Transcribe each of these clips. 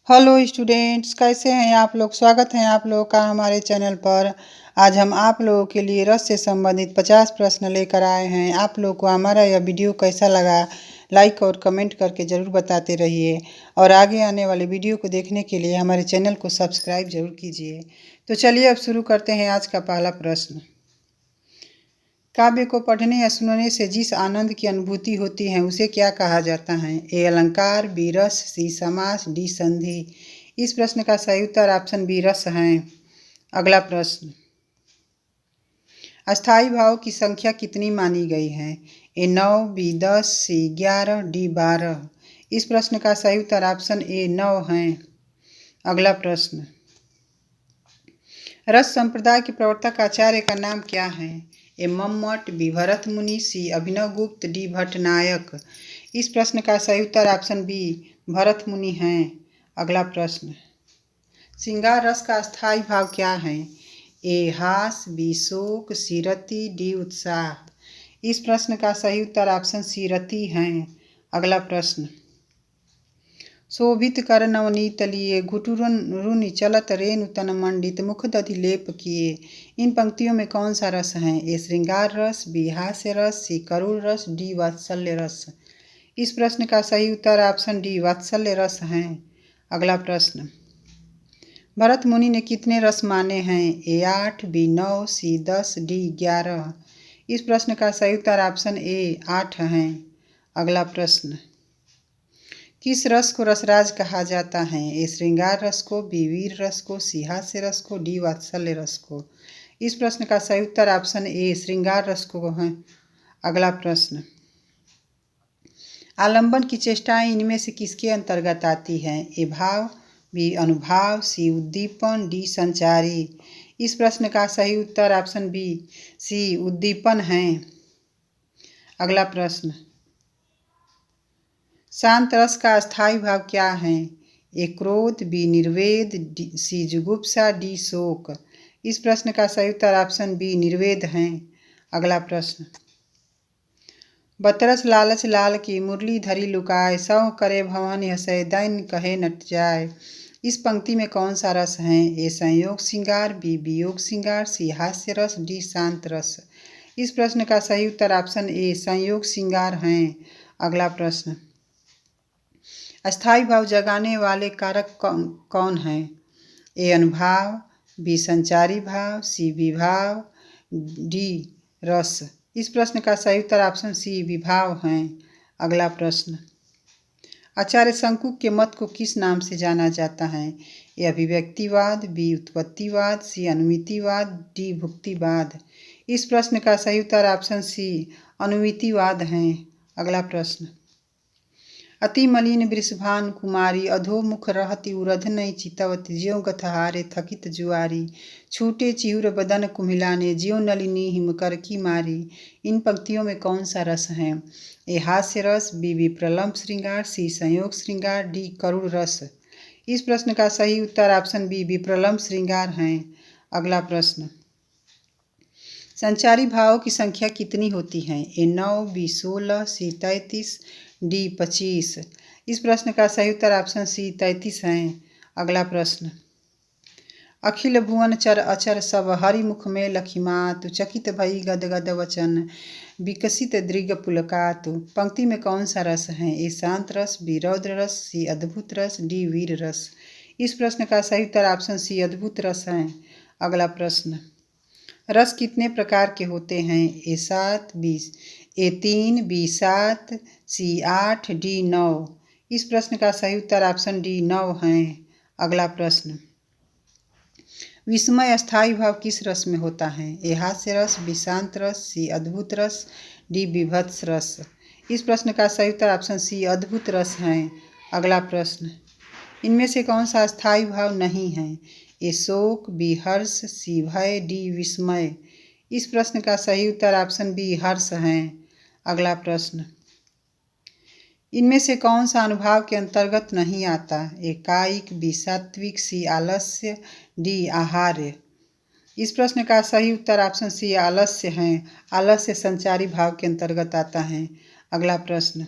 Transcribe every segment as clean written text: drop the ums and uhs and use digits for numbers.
Hello students, कैसे हैं आप लोग। स्वागत है आप लोगों का हमारे चैनल पर। आज हम आप लोगों के लिए रस से संबंधित 50 प्रश्न लेकर आए हैं। आप लोग को हमारा यह वीडियो कैसा लगा, लाइक और कमेंट करके ज़रूर बताते रहिए और आगे आने वाले वीडियो को देखने के लिए हमारे चैनल को सब्सक्राइब ज़रूर कीजिए। तो चलिए अब शुरू करते हैं आज का पहला प्रश्न। काव्य को पढ़ने या सुनने से जिस आनंद की अनुभूति होती है उसे क्या कहा जाता है। ए अलंकार, बी रस, सी समास, डी संधि। इस प्रश्न का सही उत्तर ऑप्शन बी रस है। अगला प्रश्न। अस्थाई भाव की संख्या कितनी मानी गई है। ए 9, बी 10, सी 11, डी 12। इस प्रश्न का सही उत्तर ऑप्शन ए 9 है। अगला प्रश्न। रस संप्रदाय के प्रवर्तक आचार्य का नाम क्या है। ए मम्मट, बी भरत मुनि, सी अभिनव गुप्त, डी भट्टनायक। इस प्रश्न का सही उत्तर ऑप्शन बी भरत मुनि है। अगला प्रश्न। श्रृंगार रस का स्थायी भाव क्या है। ए हास, बी शोक, सी रति, डी उत्साह। इस प्रश्न का सही उत्तर ऑप्शन सी रति है। अगला प्रश्न। शोभित कर नवनीत लिए, घुटुरन रुनि चलत रेणु तन मंडित, मुख दधि लेप किए। इन पंक्तियों में कौन सा रस है। ए श्रृंगार रस, बी हास्य रस, सी करुण रस, डी वात्सल्य रस। इस प्रश्न का सही उत्तर ऑप्शन डी वात्सल्य रस है। अगला प्रश्न। भरत मुनि ने कितने रस माने हैं। ए 8, बी 9, सी 10, डी 11। इस प्रश्न का सही उत्तर ऑप्शन ए 8 है। अगला प्रश्न। किस रस को रसराज कहा जाता है। ए श्रृंगार रस को, बी वीर रस को, सी हास्य रस को, डी वात्सल्य रस को। इस प्रश्न का सही उत्तर ऑप्शन ए श्रृंगार रस को है। अगला प्रश्न। आलंबन की चेष्टाएं इनमें से किसके अंतर्गत आती हैं। ए भाव, बी अनुभाव, सी उद्दीपन, डी संचारी। इस प्रश्न का सही उत्तर ऑप्शन बी सी उद्दीपन है। अगला प्रश्न। शांत रस का अस्थायी भाव क्या है। ए क्रोध, बी निर्वेद, सी जुगुप्सा, डी शोक। इस प्रश्न का सही उत्तर ऑप्शन बी निर्वेद है। अगला प्रश्न। बतरस लालच लाल की मुरली धरी लुकाए, सौ करे भवन हंसै, दैन कहे नट जाए। इस पंक्ति में कौन सा रस है। ए संयोग श्रृंगार, बी वियोग श्रृंगार, सी हास्य रस, डी शांत रस। इस प्रश्न का सही उत्तर ऑप्शन ए संयोग श्रृंगार है। अगला प्रश्न। अस्थायी भाव जगाने वाले कारक कौन हैं। ए अनुभाव, बी संचारी भाव, सी विभाव, डी रस। इस प्रश्न का सही उत्तर ऑप्शन सी विभाव है। अगला प्रश्न। आचार्य शंकु के मत को किस नाम से जाना जाता है। ए अभिव्यक्तिवाद, बी उत्पत्तिवाद, सी अनुमितिवाद, डी भुक्तिवाद। इस प्रश्न का सही उत्तर ऑप्शन सी अनुमितिवाद है। अगला प्रश्न। अति मलिन वृषभान कुमारी, अधोमुख रहती उरध नहीं चितवती, ज्यों गथहारे थकित जुआरी, छूटे चिहुर बदन कुम्हिलाने, ज्यों नलिनी हिम कर की मारी। इन पंक्तियों में कौन सा रस है। ए हास्य रस, बी विप्रलंब श्रृंगार, सी संयोग श्रृंगार, डी करुण रस। इस प्रश्न का सही उत्तर ऑप्शन बी विप्रलंब श्रृंगार है। अगला प्रश्न। संचारी भावों की संख्या कितनी होती है। ए 9, बी 16, सी 33, डी 25। इस प्रश्न का सही उत्तर ऑप्शन सी 33 है। अगला प्रश्न। अखिल भुवन चर अचर सब, हरि मुख में लखिमातु, चकित भई गदगद वचन, विकसित दृग पुलकातु। पंक्ति में कौन सा रस है। ए शांत रस, बी रौद्र रस, सी अद्भुत रस, डी वीर रस। इस प्रश्न का सही उत्तर ऑप्शन सी अद्भुत रस है। अगला प्रश्न। रस कितने प्रकार के होते हैं। ए 7, बी ए 3, बी 7, सी 8, डी 9। इस प्रश्न का सही उत्तर ऑप्शन डी 9 है। अगला प्रश्न। विस्मय अस्थायी भाव किस रस में होता है। ए हास्य रस, बी शांत रस, सी अद्भुत रस, डी विभत्स रस। इस प्रश्न का सही उत्तर ऑप्शन सी अद्भुत रस है। अगला प्रश्न। इनमें से कौन सा अस्थायी भाव नहीं है। ए शोक, बी हर्ष, सी भय, डी विस्मय। इस प्रश्न का सही उत्तर ऑप्शन बी हर्ष है। अगला प्रश्न। इनमें से कौन सा अनुभाव के अंतर्गत नहीं आता। ए कायिक, बी सात्विक, सी आलस्य, डी आहार्य। इस प्रश्न का सही उत्तर ऑप्शन सी आलस्य है। आलस्य संचारी भाव के अंतर्गत आता है। अगला प्रश्न।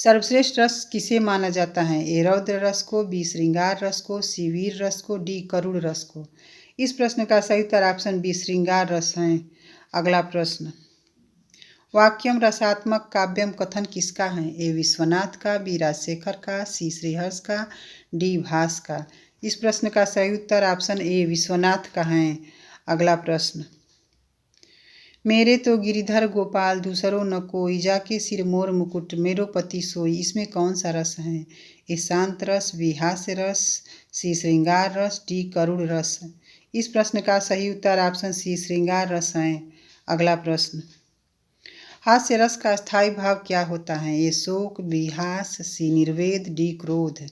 सर्वश्रेष्ठ रस किसे माना जाता है? ए रौद्र रस को, बी श्रृंगार रस को, सी वीर रस को, डी करुण रस को। इस प्रश्न का सही उत्तर ऑप्शन बी श्रृंगार रस है। अगला प्रश्न, वाक्यम रसात्मक काव्यम कथन किसका है? ए विश्वनाथ का, बी राजशेखर का, सी श्रीहर्ष का, डी भास का। इस प्रश्न का सही उत्तर ऑप्शन ए विश्वनाथ का है। अगला प्रश्न, मेरे तो गिरिधर गोपाल दूसरो न कोई, जाके सिर मोर मुकुट मेरो पति सोई। इसमें कौन सा रस है? ए शांत रस, बी हास्य रस, सी श्रृंगार रस, डी करुण रस। इस प्रश्न का सही उत्तर ऑप्शन सी श्रृंगार रस है। अगला प्रश्न, हास्य रस का स्थायी भाव क्या होता है? ए शोक, बी हास, सी निर्वेद, डी क्रोध।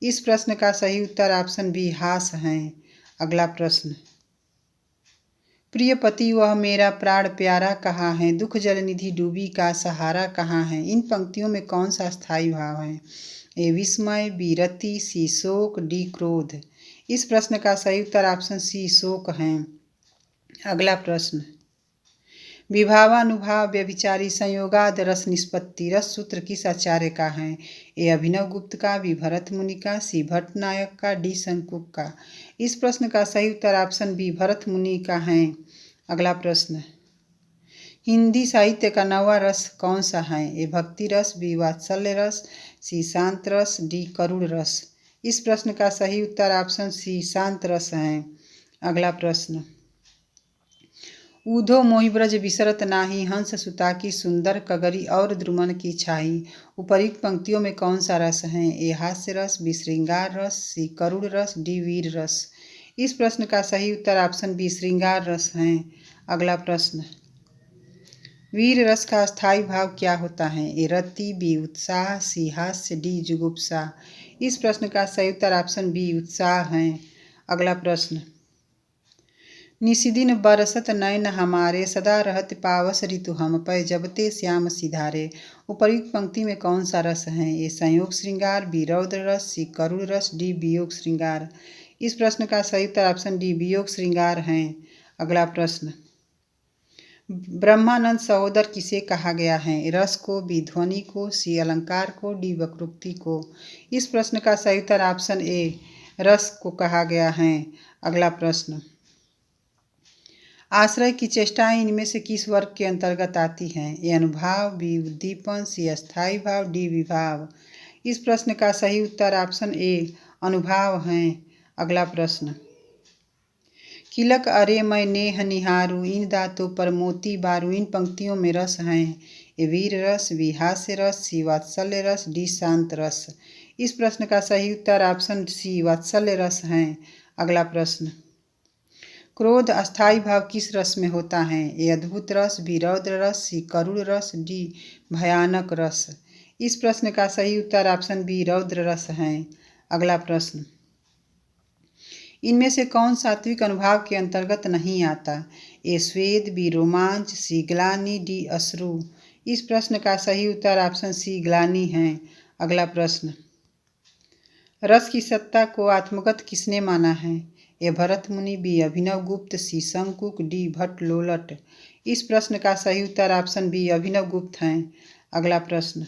इस प्रश्न का सही उत्तर ऑप्शन बी हास है। अगला प्रश्न, प्रिय पति वह मेरा प्राण प्यारा कहाँ है, दुख जल निधि डूबी का सहारा कहाँ है। इन पंक्तियों में कौन सा स्थायी भाव है? ए विस्मय, बी रति, सी शोक, डी क्रोध। इस प्रश्न का सही उत्तर ऑप्शन सी शोक है। अगला प्रश्न, विभावानुभाव व्यभिचारी संयोगाद रस निष्पत्ति रस सूत्र किस आचार्य का है? ए अभिनव गुप्त का, बी भरत मुनि का, सी भट्ट नायक का, डी शंकुक का। इस प्रश्न का सही उत्तर ऑप्शन बी भरत मुनि का है। अगला प्रश्न, हिंदी साहित्य का नवा रस कौन सा है? ए भक्ति रस, बी वात्सल्य रस, सी शांत रस, डी करुण रस। इस प्रश्न का सही उत्तर ऑप्शन सी शांत रस है। अगला प्रश्न, ऊधो मोहि ब्रज बिसरत नाही, हंस सुता की सुंदर कगरी और द्रुमन की छाई। उपयुक्त पंक्तियों में कौन सा रस है? ए हास्य रस, बी श्रृंगार रस, सी करुण रस, डी वीर रस। इस प्रश्न का सही उत्तर ऑप्शन बी श्रृंगार रस है। अगला प्रश्न, वीर रस का स्थायी भाव क्या होता है? ए रति, बी उत्साह, सी हास्य, डी जुगुप्सा। इस प्रश्न का सही उत्तर ऑप्शन बी उत्साह है। अगला प्रश्न, निशिदिन बरसत नयन हमारे, सदा रहत पावस ऋतु हम पै, जबते श्याम सिधारे। उपर्युक्त पंक्ति में कौन सा रस है? ए संयोग श्रृंगार, बी रौद्र रस, सी करुण रस, डी वियोग श्रृंगार। इस प्रश्न का सही उत्तर ऑप्शन डी वियोग श्रृंगार है। अगला प्रश्न, ब्रह्मानंद सहोदर किसे कहा गया है? रस को, बी ध्वनि को, सी अलंकार को, डी वक्रोक्ति को। इस प्रश्न का सही उत्तर ऑप्शन ए रस को कहा गया है। अगला प्रश्न, आश्रय की चेष्टाएं इनमें से किस वर्ग के अंतर्गत आती हैं? ए अनुभाव, बी उद्दीपन, सी अस्थायी भाव, डी विभाव। इस प्रश्न का सही उत्तर ऑप्शन ए अनुभाव है। अगला प्रश्न, किलक अरे मैं नेह निहारू, इन दांतों पर मोती बारू। इन पंक्तियों में रस हैं? ए वीर रस, बी हास्य रस, सी वात्सल्य रस, डी शांत रस। इस प्रश्न का सही उत्तर ऑप्शन सी वात्सल्य रस है। अगला प्रश्न, क्रोध अस्थायी भाव किस रस में होता है? ए अद्भुत रस, बी रौद्र रस, सी करुण रस, डी भयानक रस। इस प्रश्न का सही उत्तर ऑप्शन बी रौद्र रस है। अगला प्रश्न, इनमें से कौन सात्विक अनुभाव के अंतर्गत नहीं आता? ए स्वेद, बी रोमांच, सी ग्लानि, डी अश्रु। इस प्रश्न का सही उत्तर ऑप्शन सी ग्लानि है। अगला प्रश्न, रस की सत्ता को आत्मगत किसने माना है? ए भरत मुनि, बी अभिनव गुप्त, सी शंकुक, डी भट्ट लोलट। इस प्रश्न का सही उत्तर ऑप्शन बी अभिनव गुप्त है। अगला प्रश्न,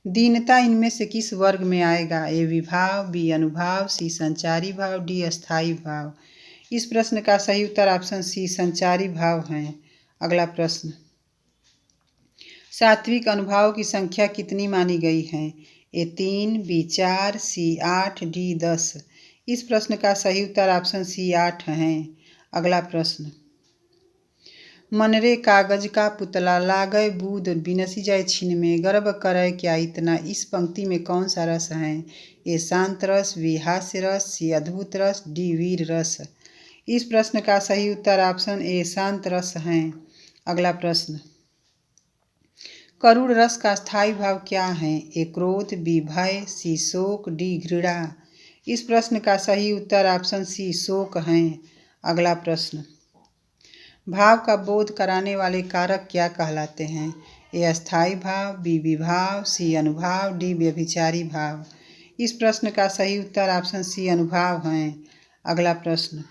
दीनता इनमें से किस वर्ग में आएगा? ए विभाव, बी अनुभाव, सी संचारी भाव, डी अस्थायी भाव। इस प्रश्न का सही उत्तर ऑप्शन सी संचारी भाव है। अगला प्रश्न, सात्विक अनुभाव की संख्या कितनी मानी गई है? ए 3, बी 4, सी 8, डी 10। इस प्रश्न का सही उत्तर ऑप्शन सी 8 है। अगला प्रश्न, मनरे कागज का पुतला लागय बूद, बिनसी जाय छिन में, गर्व करय क्या इतना। इस पंक्ति में कौन सा रस है? ए शांत रस, बी हास्य रस, सी अद्भुत रस, डी वीर रस। इस प्रश्न का सही उत्तर ऑप्शन ए शांत रस है। अगला प्रश्न, करुण रस का स्थायी भाव क्या है? ए क्रोध, बी भय, सी शोक, डी घृणा। इस प्रश्न का सही उत्तर ऑप्शन सी शोक है। अगला प्रश्न, भाव का बोध कराने वाले कारक क्या कहलाते हैं? ए अस्थायी भाव, बी विभाव, सी अनुभाव, डी व्यभिचारी भाव। इस प्रश्न का सही उत्तर ऑप्शन सी अनुभाव है। अगला प्रश्न,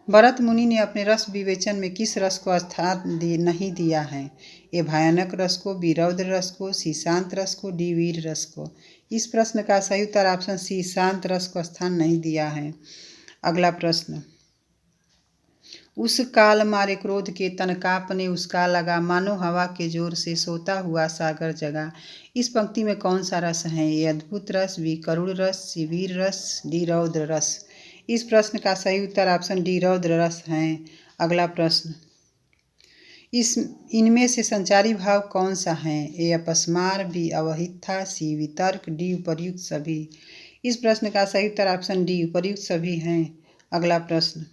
भरत मुनि ने अपने रस विवेचन में किस रस को स्थान नहीं दिया है? ए भयानक रस को, बी रौद्र रस को, सी शांत रस को, डी वीर रस को। इस प्रश्न का सही उत्तर ऑप्शन सी शांत रस को स्थान नहीं दिया है। अगला प्रश्न, उस काल मारे क्रोध के तन कांपने उसका लगा, मानो हवा के जोर से सोता हुआ सागर जगा। इस पंक्ति में कौन सा रस है? ये अद्भुत रस, बी करुण रस, सी वीर रस, डी रौद्र रस। इस प्रश्न का सही उत्तर ऑप्शन डी रौद्र रस है। अगला प्रश्न, इनमें से संचारी भाव कौन सा है? ए अपस्मार, बी अवहिथा, सी वितर्क, डी उपर्युक्त सभी। इस प्रश्न का सही उत्तर ऑप्शन डी उपर्युक्त सभी हैं। अगला प्रश्न,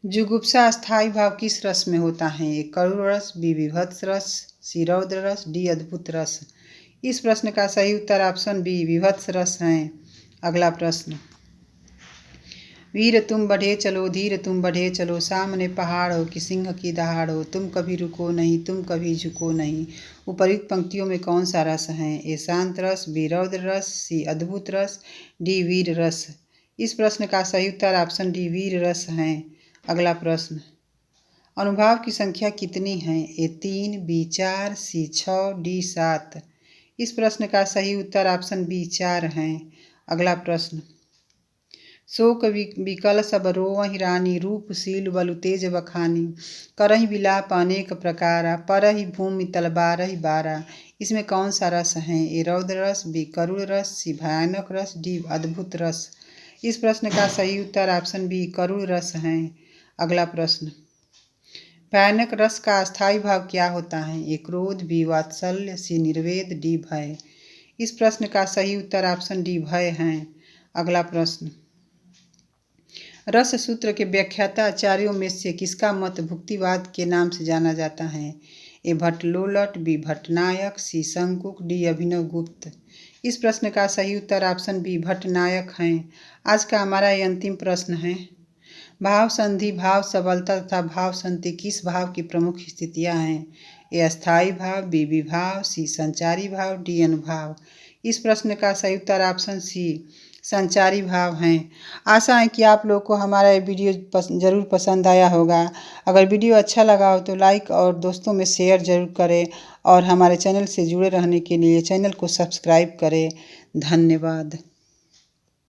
जुगुप्सा स्थायी भाव किस रस में होता है? ए करुण रस, बी विभत्स रस, सी रौद्र रस, डी अद्भुत रस। इस प्रश्न का सही उत्तर ऑप्शन बी विभत्स रस है। अगला प्रश्न, वीर तुम बढ़े चलो, धीर तुम बढ़े चलो, सामने पहाड़ हो कि सिंह की दहाड़ हो, तुम कभी रुको नहीं, तुम कभी झुको नहीं। उपर्युक्त पंक्तियों में कौन सा रस है? ए शांत रस, बी रौद्र रस, सी अद्भुत रस, डी वीर रस। इस प्रश्न का सही उत्तर ऑप्शन डी वीर रस है। अगला प्रश्न, अनुभाव की संख्या कितनी है? ए 3, बी 4, सी 6, डी 7। इस प्रश्न का सही उत्तर ऑप्शन बी 4 है। अगला प्रश्न, शोक विकल सब रोवहि रानी, रूपशील बलु तेज बखानी, करहि विलाप अनेक प्रकारा, परहि भूमि तलबारहि बारा। इसमें कौन सा रस है? ए रौद्र रस, बी करुण रस, सी भयानक रस, डी अद्भुत रस। इस प्रश्न का सही उत्तर ऑप्शन बी करुण रस है। अगला प्रश्न, भयानक रस का अस्थायी भाव क्या होता है? ए क्रोध, बी वात्सल्य, सी निर्वेद, डी भय। इस प्रश्न का सही उत्तर ऑप्शन डी भय है। अगला प्रश्न, रस सूत्र के व्याख्याता आचार्यों में से किसका मत भुक्तिवाद के नाम से जाना जाता है? ए भट्टलोलट, बी भट्टनायक, सी शंकुक, डी अभिनव गुप्त। इस प्रश्न का सही उत्तर ऑप्शन बी भट्टनायक है। आज का हमारा ये अंतिम प्रश्न है, भाव संधि, भाव सबलता तथा भाव संति किस भाव की प्रमुख स्थितियां हैं? ए अस्थायी भाव, बी विभाव, सी संचारी भाव, डी अनुभाव। इस प्रश्न का सही उत्तर ऑप्शन सी संचारी भाव हैं। आशा है कि आप लोग को हमारा ये वीडियो ज़रूर पसंद आया होगा। अगर वीडियो अच्छा लगा हो तो लाइक और दोस्तों में शेयर ज़रूर करें और हमारे चैनल से जुड़े रहने के लिए चैनल को सब्सक्राइब करें। धन्यवाद।